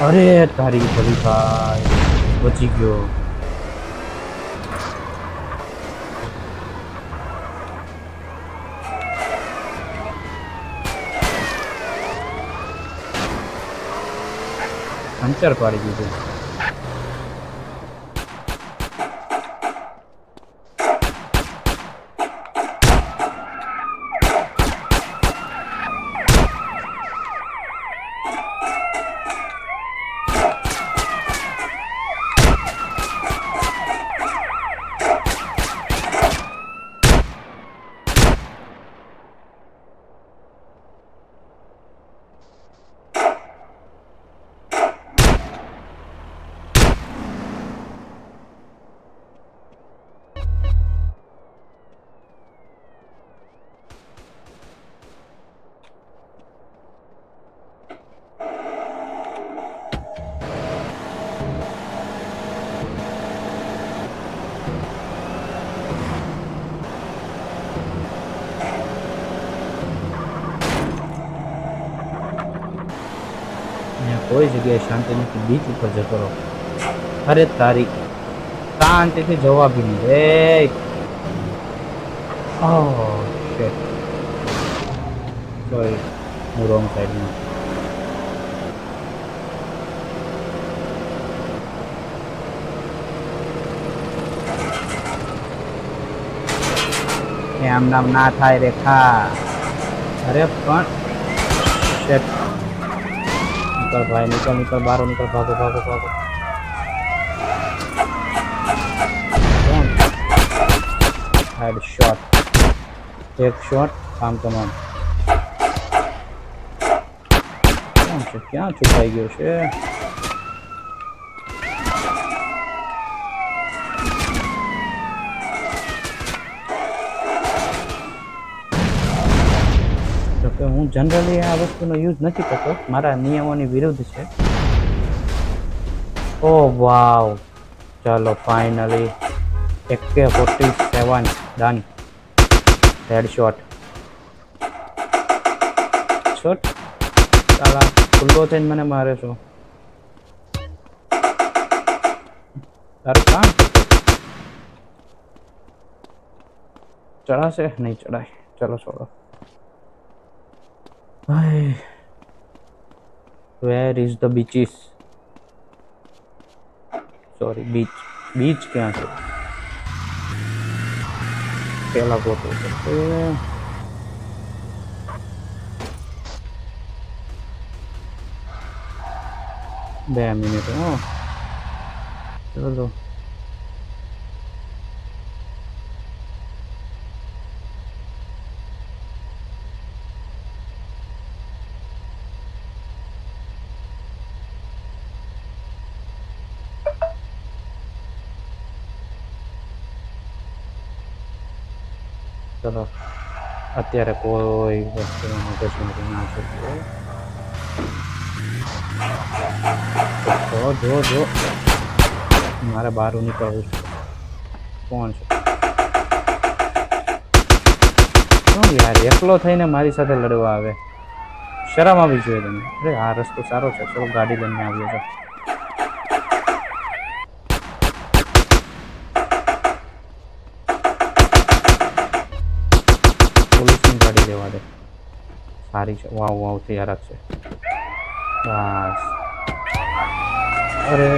અરે તારી ભલી ભાઈ બચી ગયો. પંચર પાડી દીધું. કોઈ જગ્યાએ શાંતિ નથી. બીચ ઉપર જતો રહો. અરે તારી શાંતિથી જવા બી નહીં. એ ઓહ શિટ, સોરી, હું રોંગ સાઈડમાં. આમ નામ ના થાય રેખા. અરે પણ શિટ. निकल भाई, निकल निकल, बाहर निकल, भागो भागो भागो. हेड शॉट, एक शॉट, काम तमाम. क्या छुपाई गयो છે? હું જનરલી આ વસ્તુનો યુઝ નથી કરતો, મારા નિયમોની વિરુદ્ધ છે. ઓ વાવ, ચાલો finally AK-47 done. Headshot. Shot સાલા ખુલ્લો થઈને મને મારે છો. તારું કામ ચડાશે નહીં ચડાય. ચલો છોડો. Where is the beaches? Sorry, beach. Beach ક્યાં છે? પેલા ગોતો છે. 2 મિનિટ. ચલો. ચલો અત્યારે કોઈ વસ્તુનો મગજમારી ના છે. જો જો મારે બહાર નીકળવું છે. કોણ છે? શું યાર એકલો થઈને મારી સાથે લડવા આવે? શરમ આવી જોઈએ તમે. અરે આ રસ્તો સારો છે, ચલો ગાડી લઈને આવ્યો છે. પોલીસની ગાડી લેવા દે, સારી છે. વાવ વાવ તૈયાર છે બસ. અરે